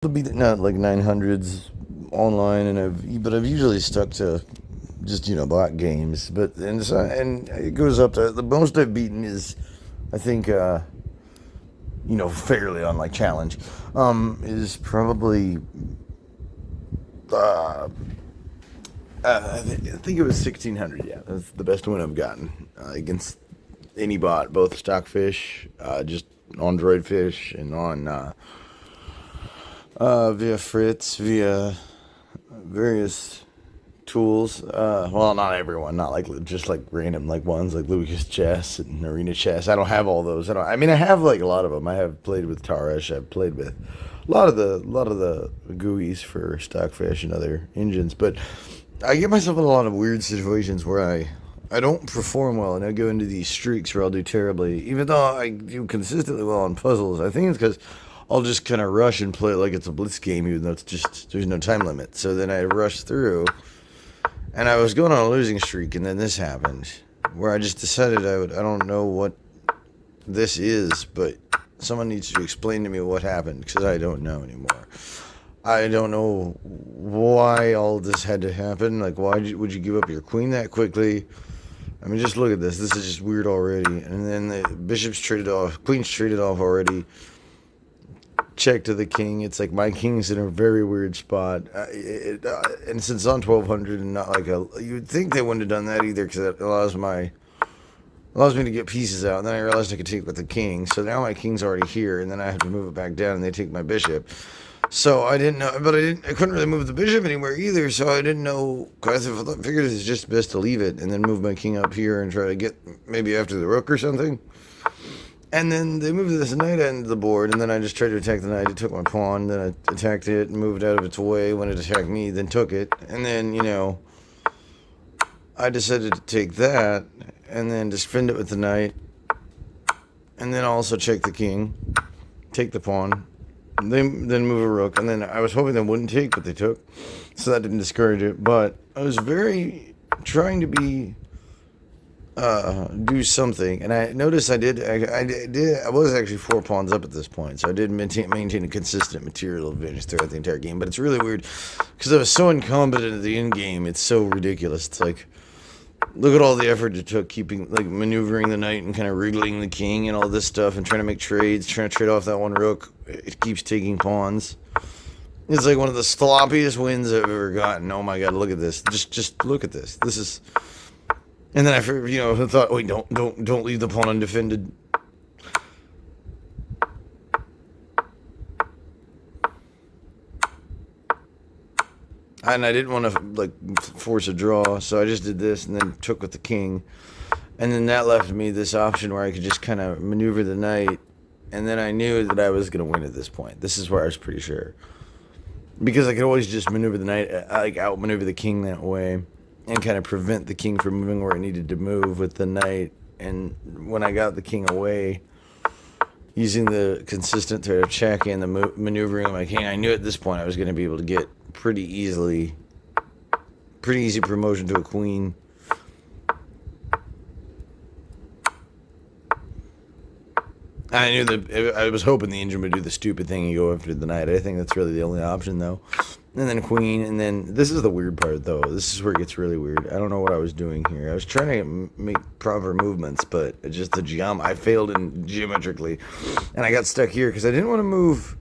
to be not like 900s online, and I've usually stuck to just bot games. But and it goes up to the most I've beaten is I think fairly on like challenge is probably uh, I think it was 1600. Yeah, that's the best one I've gotten against any bot, both stockfish, just on droidfish, and on via Fritz, via various tools. Well, not everyone, not like just like random like ones like Lucas Chess and Arena Chess. I don't have all those. I mean, I have like a lot of them. I have played with Tarish. I've played with a lot of the GUIs for Stockfish and other engines. But I get myself in a lot of weird situations where I don't perform well, and I go into these streaks where I'll do terribly, even though I do consistently well on puzzles. I think it's because I'll just kind of rush and play it like it's a blitz game, even though it's just there's no time limit. So then I rush through, and I was going on a losing streak, and then this happened, where I just decided I don't know what this is, but someone needs to explain to me what happened, because I don't know anymore. I don't know why all this had to happen. Like, would you give up your queen that quickly? I mean, just look at this. This is just weird already. And then the bishop's traded off, queen's traded off already. Check to the king. It's like my king's in a very weird spot. And since it's on 1200 and not like you'd think they wouldn't have done that either, because it allows me to get pieces out. And then I realized I could take with the king. So now my king's already here, and then I have to move it back down, and they take my bishop. So I didn't know, but I couldn't really move the bishop anywhere either. So I didn't know. Cause I figured it's just best to leave it and then move my king up here and try to get maybe after the rook or something. And then they moved this knight into the board, and then I just tried to attack the knight. It took my pawn, then I attacked it and moved out of its way when it attacked me, then took it. And then, I decided to take that and then just defend it with the knight. And then also check the king, take the pawn, then move a rook. And then I was hoping they wouldn't take, but they took. So that didn't discourage it. But I was very trying to be do something, and I noticed I was actually 4 pawns up at this point, so I did maintain a consistent material advantage throughout the entire game. But it's really weird because I was so incompetent at the end game. It's so ridiculous. It's like, look at all the effort it took keeping like maneuvering the knight and kind of wriggling the king and all this stuff and trying to make trades, trying to trade off that one rook. It keeps taking pawns. It's like one of the sloppiest wins I've ever gotten. Oh my god, look at this! Just look at this. This is. And then I thought, wait, don't leave the pawn undefended. And I didn't want to like force a draw, so I just did this and then took with the king. And then that left me this option where I could just kind of maneuver the knight. And then I knew that I was going to win at this point. This is where I was pretty sure. Because I could always just maneuver the knight, like outmaneuver the king that way, and kind of prevent the king from moving where it needed to move with the knight. And when I got the king away, using the consistent threat of check and the maneuvering of my king, I knew at this point I was going to be able to get pretty easy promotion to a queen. I knew that I was hoping the engine would do the stupid thing and go after the knight. I think that's really the only option, though. And then queen, and then this is the weird part, though. This is where it gets really weird. I don't know what I was doing here. I was trying to make proper movements, but it just I failed in geometrically, and I got stuck here because I didn't want to move.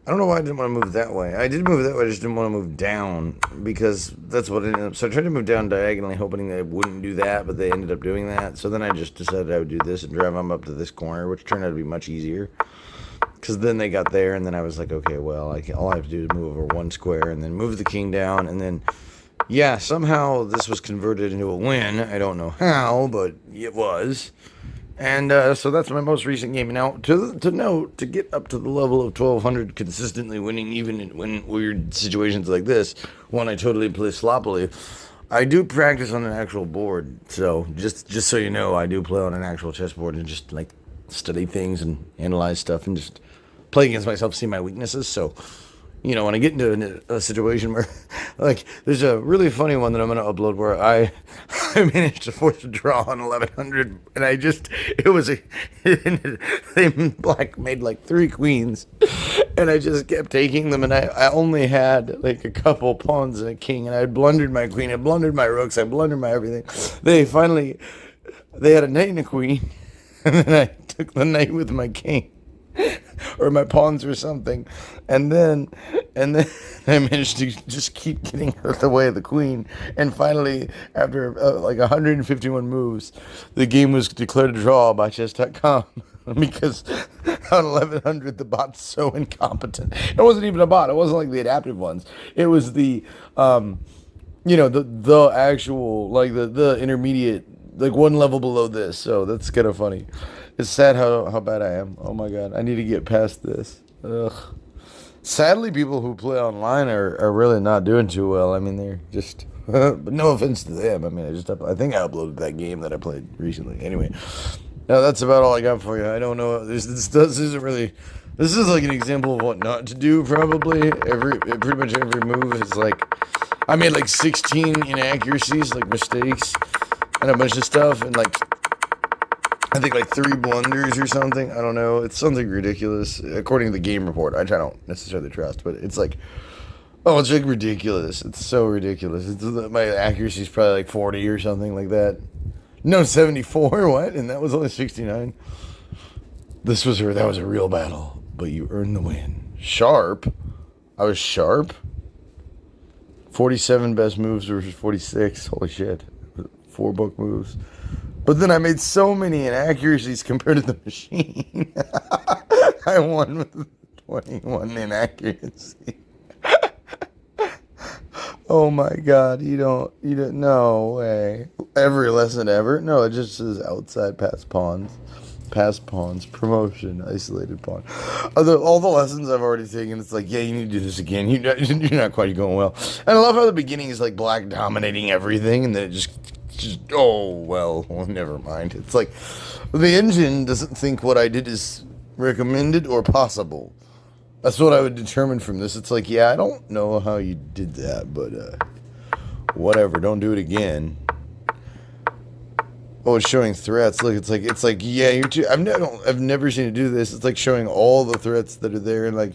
I don't know why I didn't want to move that way. I did move that way, I just didn't want to move down because that's what I ended up. So I tried to move down diagonally, hoping they wouldn't do that, but they ended up doing that. So then I just decided I would do this and drive them up to this corner, which turned out to be much easier. Because then they got there, and then I was like, okay, well, all I have to do is move over one square and then move the king down, and then, yeah, somehow this was converted into a win. I don't know how, but it was. And so that's my most recent game. Now, to note, to get up to the level of 1200 consistently winning, even in weird situations like this, when I totally play sloppily, I do practice on an actual board. So just so you know, I do play on an actual chessboard and just like study things and analyze stuff and just play against myself, see my weaknesses. So, when I get into a situation where, like, there's a really funny one that I'm going to upload where I managed to force a draw on 1100, and they black made like 3 queens, And I just kept taking them, and I only had like a couple pawns and a king, and I blundered my queen, I blundered my rooks, I blundered my everything. They had a knight and a queen, and then I took the knight with my king, or my pawns or something, and then and then I managed to just keep getting out of the way of the queen, and finally, after like 151 moves, the game was declared a draw by chess.com. Because on 1100 the bot's so incompetent. It wasn't even a bot. It wasn't like the adaptive ones. It was um, the actual like the intermediate, like one level below this. So that's kind of funny. It's sad how bad I am. Oh my god, I need to get past this. Ugh. Sadly, people who play online are really not doing too well. I mean, they're just. But no offense to them. I mean, I think I uploaded that game that I played recently. Anyway, no, that's about all I got for you. I don't know. This isn't really. This is like an example of what not to do. Probably pretty much every move is like. I made like 16 inaccuracies, like mistakes, and a bunch of stuff, and like I think like 3 blunders or something. I don't know. It's something ridiculous according to the game report, which I don't necessarily trust, but it's like. Oh, it's like ridiculous. It's so ridiculous. My accuracy is probably like 40 or something like that. No, 74. What? And that was only 69. That was a real battle, but you earned the win. Sharp. I was sharp. 47 best moves versus 46. Holy shit. 4 book moves. But then I made so many inaccuracies compared to the machine. I won with 21 inaccuracy. Oh my god, you don't, no way. Every lesson ever? No, it just says outside pass pawns, promotion, isolated pawn. All the lessons I've already taken, it's like, yeah, you need to do this again. You're not quite going well. And I love how the beginning is like black dominating everything, and then it just, oh, well, never mind. It's like, the engine doesn't think what I did is recommended or possible. That's what I would determine from this. It's like, yeah, I don't know how you did that, but whatever. Don't do it again. Oh, it's showing threats. Look, it's like, yeah, you're too. I've never seen it do this. It's like showing all the threats that are there, and like.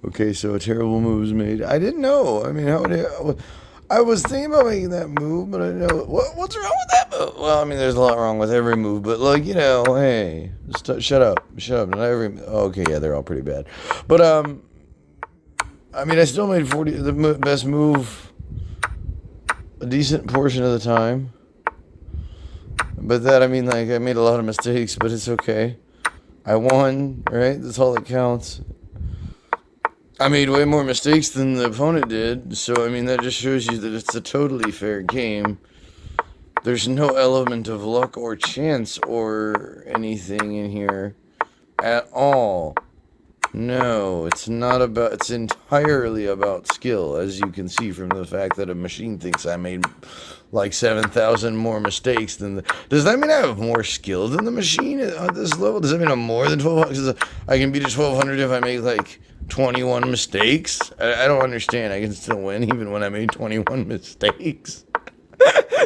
Okay, so a terrible move was made. I didn't know. I mean, I was thinking about making that move, but I didn't know what's wrong with that move. Well, I mean, there's a lot wrong with every move, but like, hey, shut up. Not every. Okay, yeah, they're all pretty bad, but I mean, I still made the best move a decent portion of the time. But I mean, like, I made a lot of mistakes, but it's okay. I won, right? That's all that counts. I made way more mistakes than the opponent did, so I mean that just shows you that it's a totally fair game. There's no element of luck or chance or anything in here at all. No, it's entirely about skill, as you can see from the fact that a machine thinks I made like 7,000 more mistakes than Does that mean I have more skill than the machine at this level? Does that mean I'm more than 1,200? I can beat a 1,200 if I make like 21 mistakes? I don't understand. I can still win even when I made 21 mistakes.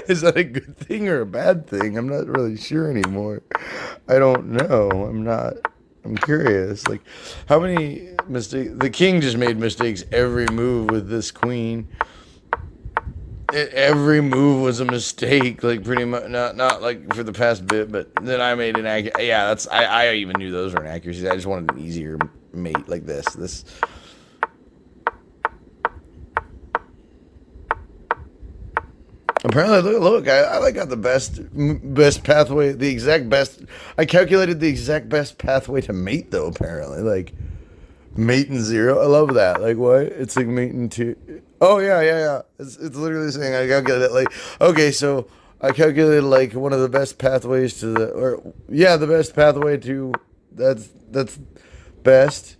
Is that a good thing or a bad thing? I'm not really sure anymore. I don't know. I'm curious. Like, how many mistakes? The king just made mistakes every move with this queen. Every move was a mistake, like pretty much. Not like for the past bit, but then I made an yeah. I even knew those were inaccuracies. I just wanted an easier mate like this. Apparently, look, I got the best pathway, the exact best. I calculated the exact best pathway to mate, though. Apparently, like mate in 0. I love that. Like what? It's like mate in 2. Oh yeah. It's literally saying I calculated like okay, so I calculated like one of the best pathways to the best pathway to that's best.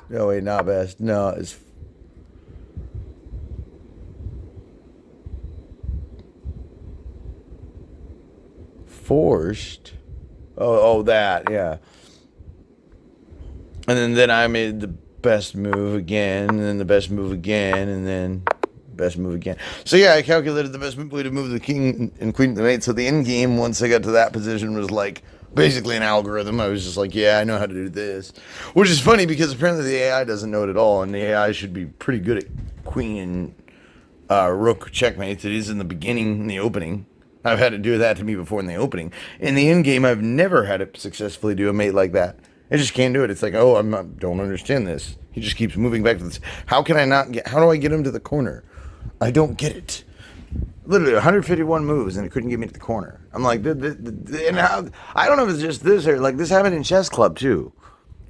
No wait, not best. No, it's forced. Oh, that, yeah. And then I made the best move again, and then the best move again, and then best move again. So yeah, I calculated the best way to move the king and queen to the mate. So the end game, once I got to that position, was like basically an algorithm. I was just like, yeah, I know how to do this, which is funny because apparently the AI doesn't know it at all, and the AI should be pretty good at queen and rook checkmates. It is in the beginning, in the opening. I've had to do that to me before in the opening. In the end game, I've never had it successfully do a mate like that. I just can't do it. It's like, oh, don't understand this. He just keeps moving back to this. How can I not get? How do I get him to the corner? I don't get it. Literally 151 moves and it couldn't get me to the corner. I'm like, and I don't know if it's just this or like this happened in chess club too.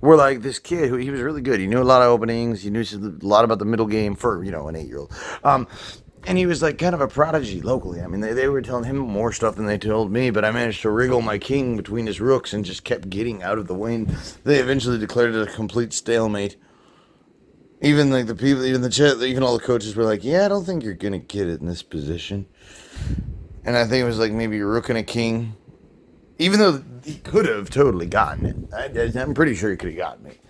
Where like this kid who he was really good. He knew a lot of openings. He knew a lot about the middle game for an 8-year-old. And he was like kind of a prodigy locally. I mean, they were telling him more stuff than they told me, but I managed to wriggle my king between his rooks and just kept getting out of the way. They eventually declared it a complete stalemate. Even like the people, even the chat, even all the coaches were like, "Yeah, I don't think you're gonna get it in this position." And I think it was like maybe a rook and a king, even though he could have totally gotten it. I'm pretty sure he could have gotten me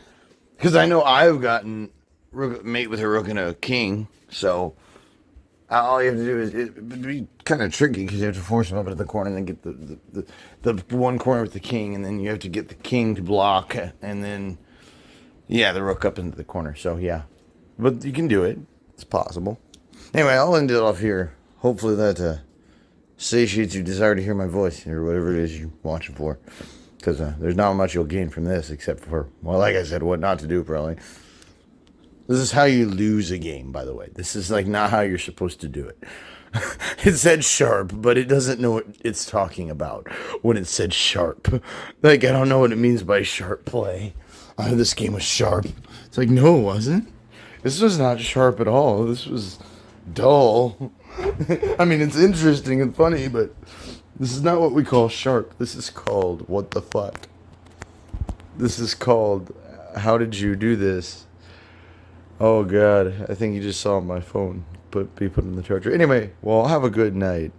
because I know I've gotten mate with a rook and a king. So all you have to do is it would be kind of tricky because you have to force him up into the corner and then get the one corner with the king, and then you have to get the king to block, and then. Yeah, the rook up into the corner. So, yeah. But you can do it. It's possible. Anyway, I'll end it off here. Hopefully that satiates your desire to hear my voice or whatever it is you're watching for. Because there's not much you'll gain from this except for, well, like I said, what not to do probably. This is how you lose a game, by the way. This is like not how you're supposed to do it. It said sharp, but it doesn't know what it's talking about when it said sharp. Like, I don't know what it means by sharp play. This game was sharp. It's like, no, it wasn't. This was not sharp at all. This was dull. I mean, it's interesting and funny, but this is not what we call sharp. This is called what the fuck. This is called how did you do this? Oh, God. I think you just saw my phone be put in the charger. Anyway, well, have a good night.